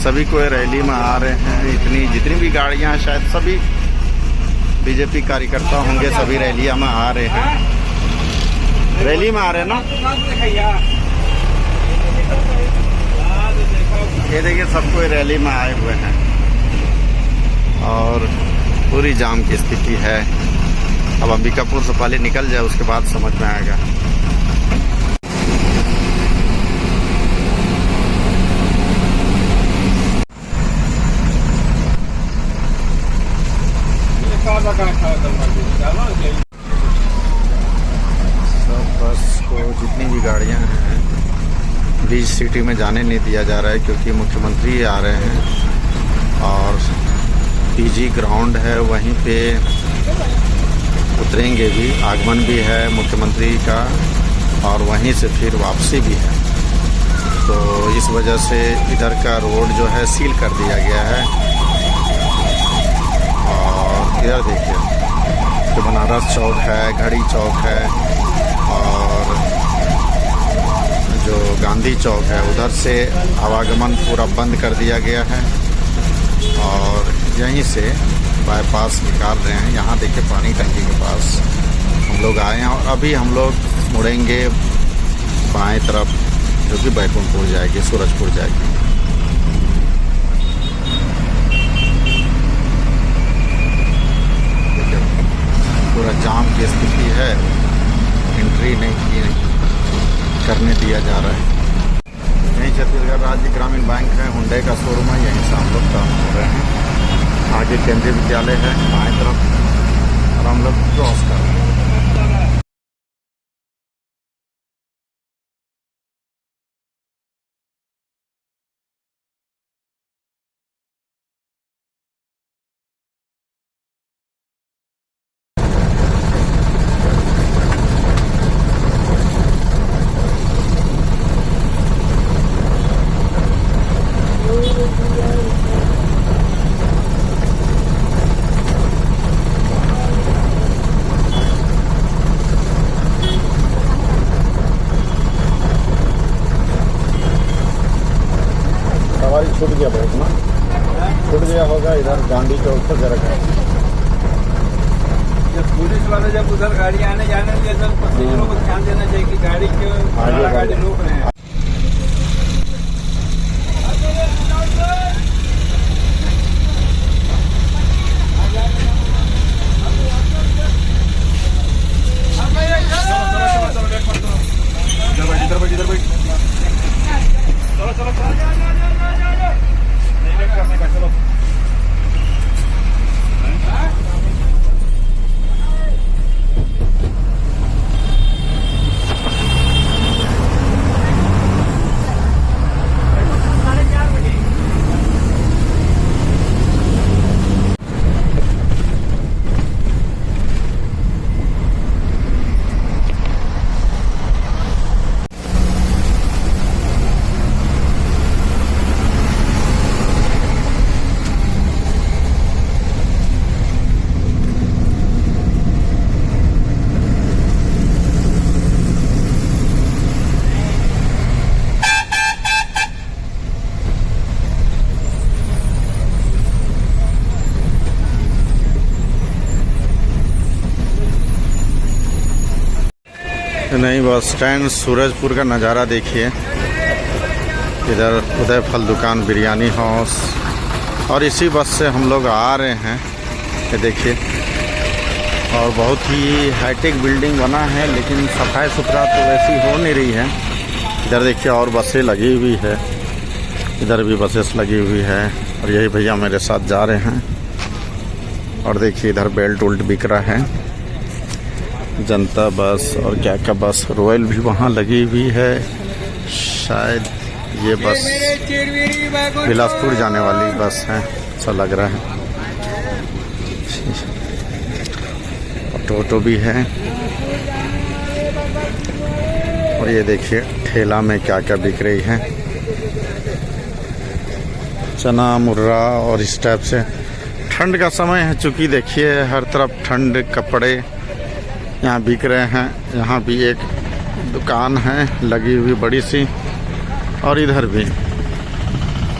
सभी कोई रैली में आ रहे हैं। इतनी जितनी भी गाड़ियां हैं शायद सभी बीजेपी कार्यकर्ता होंगे, सभी रैलियां में आ रहे हैं। रैली में आ रहे हैं ना, ये देखिए सब कोई रैली में आए हुए हैं और पूरी जाम की स्थिति है। अब अंबिकापुर से पहले निकल जाए उसके बाद समझ में आएगा। सब बस को जितनी भी गाड़ियां हैं बीच सिटी में जाने नहीं दिया जा रहा है क्योंकि मुख्यमंत्री आ रहे हैं और पीजी ग्राउंड है वहीं पे उतरेंगे भी। आगमन भी है मुख्यमंत्री का और वहीं से फिर वापसी भी है, तो इस वजह से इधर का रोड जो है सील कर दिया गया है। और इधर देखिए तो बनारस चौक है, घड़ी चौक है और जो गांधी चौक है उधर से आवागमन पूरा बंद कर दिया गया है और यहीं से बाईपास निकाल रहे हैं। यहाँ देखिए पानी टंकी के पास हम लोग आए हैं और अभी हम लोग मुड़ेंगे बाएं तरफ जो कि बैकुंठपुर जाएगी, सूरजपुर जाएगी। पूरा जाम की स्थिति है, एंट्री नहीं करने दिया जा रहा है। यहीं छत्तीसगढ़ राज्य ग्रामीण बैंक है, हुंडई का शोरूम है, यहीं से हम लोग काम कर रहे हैं। आगे केंद्रीय विद्यालय है बाएं तरफ और हम लोग क्रॉस कर रहे हैं। छूट गया बहुत ना, छूट गया होगा इधर गांधी चौक से जरा। पुलिस वाले जब उधर गाड़ी आने जाने दिए तो पैसेंजरों को ध्यान देना चाहिए कि गाड़ी के गाड़ी रोक रहे हैं। नहीं, बस स्टैंड सूरजपुर का नज़ारा देखिए। इधर उदय फल दुकान, बिरयानी हाउस और इसी बस से हम लोग आ रहे हैं। ये देखिए और बहुत ही हाईटेक बिल्डिंग बना है लेकिन सफाई सुथरा तो वैसी हो नहीं रही है। इधर देखिए और बसें लगी हुई है, इधर भी बसेस लगी हुई है और यही भैया मेरे साथ जा रहे हैं। और देखिए इधर बेल्ट उल्ट बिक रहा है। जनता बस और क्या क्या बस, रॉयल भी वहाँ लगी हुई है। शायद ये बस बिलासपुर जाने वाली बस है, ऐसा लग रहा है। ऑटो भी है और ये देखिए ठेला में क्या क्या बिक रही है, चना मुर्रा और इस टाइप से। ठंड का समय है चूँकि देखिए हर तरफ ठंड कपड़े यहाँ बिक रहे हैं। यहाँ भी एक दुकान है लगी हुई बड़ी सी और इधर भी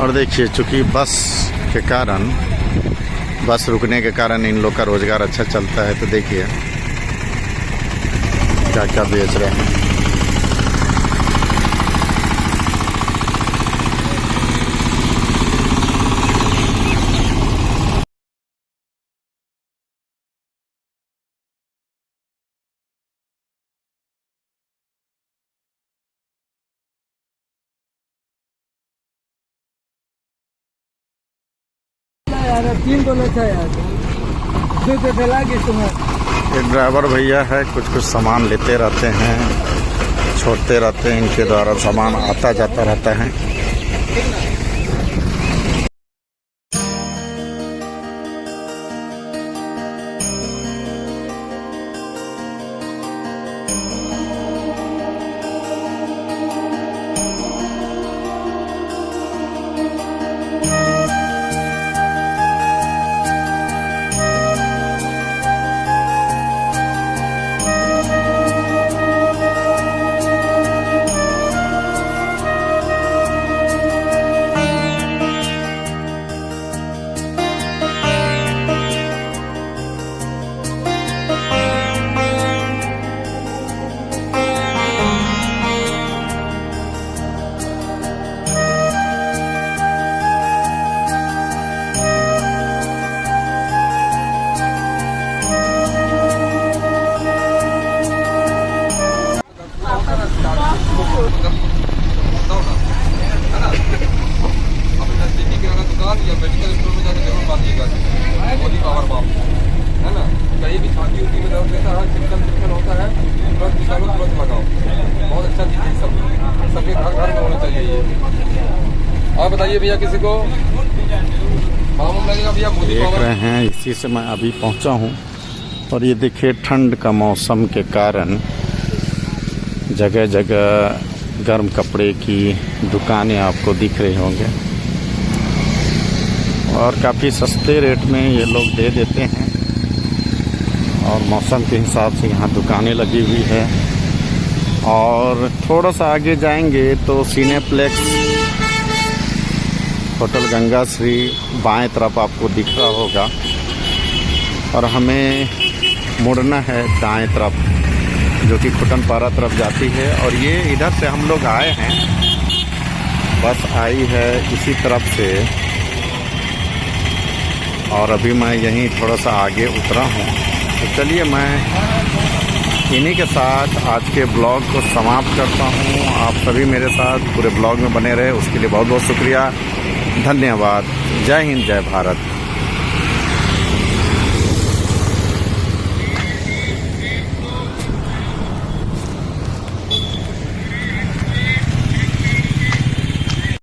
और देखिए चूँकि बस के कारण, बस रुकने के कारण इन लोग का रोज़गार अच्छा चलता है। तो देखिए क्या क्या बेच रहे हैं। यार 3 को लेता है यार, 2 पे फैला के तुम्हें। एक ड्राइवर भैया है, कुछ कुछ सामान लेते रहते हैं, छोड़ते रहते हैं, इनके द्वारा सामान आता जाता रहता है। या मेडिकल स्टोर में जाकर जरूर मांगिएगा, बॉडी पावर बाम है ना। कहीं भी छाती उती में दर्द रहता है, सिम्टम होता है, तुरंत निकालो, तुरंत लगाओ। बहुत अच्छा चीज़ है, सबके घर घर में होना चाहिए ये। आप बताइए भैया, किसी को बाम लगेगा भैया? देख रहे हैं, इसी से मैं अभी पहुंचा हूं। और ये देखिए ठंड का मौसम के कारण जगह जगह गर्म कपड़े की दुकानें आपको दिख रही होंगे, और काफ़ी सस्ते रेट में ये लोग दे देते हैं। और मौसम के हिसाब से यहाँ दुकानें लगी हुई है। और थोड़ा सा आगे जाएंगे तो सिनेप्लेक्स होटल गंगा श्री बाएं तरफ आपको दिख रहा होगा, और हमें मुड़ना है दाएं तरफ, जो कि खुटनपारा तरफ जाती है। और ये इधर से हम लोग आए हैं, बस आई है इसी तरफ से, और अभी मैं यहीं थोड़ा सा आगे उतरा हूँ। तो चलिए मैं इन्हीं के साथ आज के ब्लॉग को समाप्त करता हूँ। आप सभी मेरे साथ पूरे ब्लॉग में बने रहे, उसके लिए बहुत बहुत शुक्रिया, धन्यवाद। जय हिंद, जय भारत।